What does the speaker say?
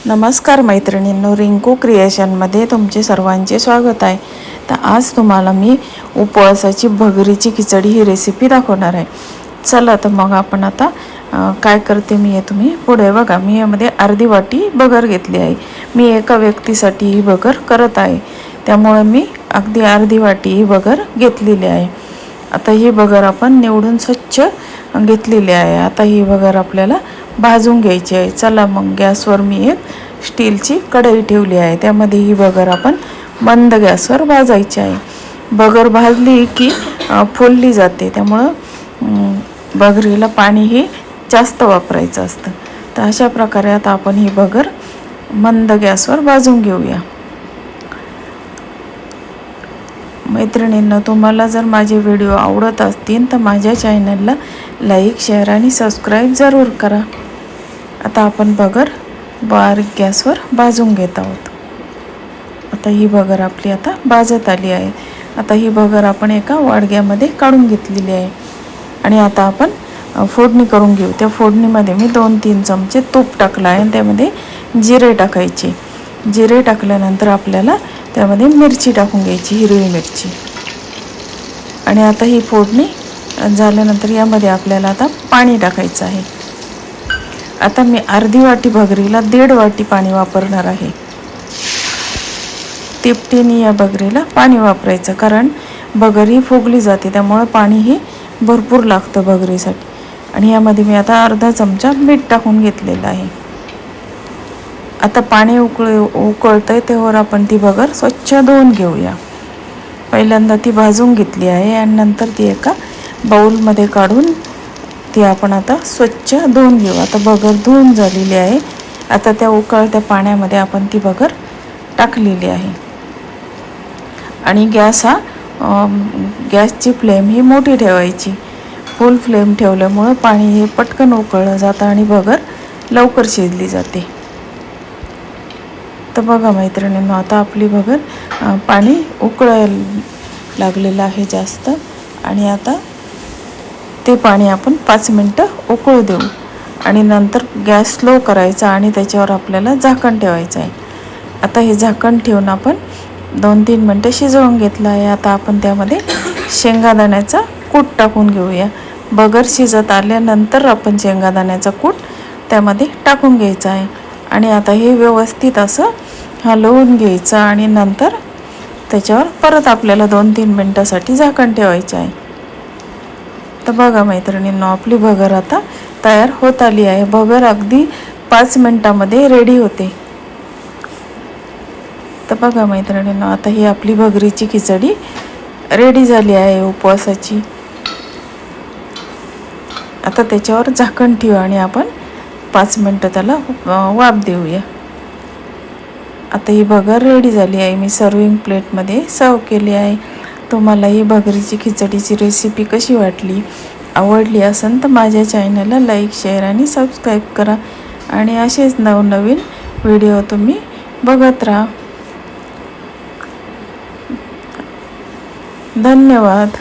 नमस्कार मैत्रिणींनो, रिंकू क्रिएशनमध्ये तुमचे सर्वांचे स्वागत आहे। तर आज तुम्हाला मी उपवासाची भगरीची खिचडी ही रेसिपी दाखवणार आहे। चला तर मग आपण आता काय करते मी हे तुम्ही पुढे बघा। मी यामध्ये अर्धी वाटी भगर घेतली आहे। मी एका व्यक्तीसाठी ही भगर करत आहे, त्यामुळे मी अगदी अर्धी वाटी ही भगर घेतलेली आहे। आता ही भगर आपण निवडून स्वच्छ घेतलेली आहे। आता ही भगर आपल्याला भाजून घ्यायची आहे। चला मग गॅसवर मी एक स्टीलची कढई ठेवली आहे, त्यामध्ये ही भगर आपण मंद गॅसवर भाजायची आहे। भगर भाजली की फुलली जाते, त्यामुळं भगरीला पाणी हे जास्त वापरायचं असतं। तर अशा प्रकारे आता आपण ही भगर मंद गॅसवर भाजून घेऊया। मैत्रिणींनो, तुम्हाला जर माझे व्हिडिओ आवडत असतील तर माझ्या चॅनलला लाईक, शेअर आणि सबस्क्राईब जरूर करा। आता आपण भगर बारीक गॅसवर भाजून घेत आहोत। आता ही भगर आपली आता भाजत आली आहे। आता ही भगर आपण एका वाडग्यामध्ये काढून घेतलेली आहे आणि आता आपण फोडणी करून घेऊ। त्या फोडणीमध्ये मी 2-3 चमचे तूप टाकलं आहे आणि त्यामध्ये जिरे टाकायचे। जिरे टाकल्यानंतर आपल्याला त्यामध्ये मिरची टाकून घ्यायची, हिरवी मिरची। आणि आता ही फोडणी झाल्यानंतर यामध्ये आपल्याला आता पाणी टाकायचं आहे। आता मी अर्धी वाटी भगरीला 1.5 वाटी पाणी वापरणार आहे। तिपटीने या भगरीला पाणी वापरायचं, कारण भगर ही फुगली जाते, त्यामुळे पाणी हे भरपूर लागतं भगरीसाठी। आणि यामध्ये मी आता अर्धा चमचा मीठ टाकून घेतलेलं आहे। आता पाणी उकळतंय तेव्हा आपण ती भगर स्वच्छ धुवून घेऊया। पहिल्यांदा ती भाजून घेतली आहे आणि नंतर ती एका बाउलमध्ये काढून ती आपण आता स्वच्छ धुवून घेऊ। आता भगर धुवून झालेली आहे। आता त्या उकळत्या पाण्यामध्ये आपण ती भगर टाकलेली आहे आणि गॅसची फ्लेम ही मोठी ठेवायची। फुल फ्लेम ठेवल्यामुळे पाणी हे पटकन उकळलं जातं आणि भगर लवकर शिजली जाते। तर बघा मैत्रिणींनो, आता आपली भगर पाणी उकळायला लागलेलं आहे जास्त, आणि आता ते पाणी आपण 5 मिनटं उकळू देऊ आणि नंतर गॅस स्लो करायचा आणि त्याच्यावर आपल्याला झाकण ठेवायचं आहे। आता हे झाकण ठेवून आपण 2-3 मिनटं शिजवून घेतलं आहे। आता आपण त्यामध्ये शेंगादाण्याचा कूट टाकून घेऊया। भगर शिजत आल्यानंतर आपण शेंगादाण्याचा कूट त्यामध्ये टाकून घ्यायचा आहे आणि आता हे व्यवस्थित असं हलवून घ्यायचं आणि नंतर त्याच्यावर परत आपल्याला 2-3 मिनटासाठी झाकण ठेवायचे आहे। तर बघा मैत्रिणींनो, आपली भगर आता तयार होत आली आहे। भगर अगदी 5 मिनटामध्ये रेडी होते। तर बघा मैत्रिणींनो, आता ही आपली भगरीची खिचडी रेडी झाली आहे उपवासाची। आता त्याच्यावर झाकण ठेवू आणि आपण 5 मिनटं त्याला वाफ देऊया। आता ही भगर रेडी झाली आहे। मी सर्विंग प्लेटमध्ये सर्व केली आहे। तुम्हाला ही भगरीची खिचडीची रेसिपी कशी वाटली, आवडली असेल तर माझ्या चॅनलला लाईक, शेअर आणि सबस्क्राईब करा आणि असेच नवनवीन व्हिडिओ तुम्ही बघत राहा। धन्यवाद।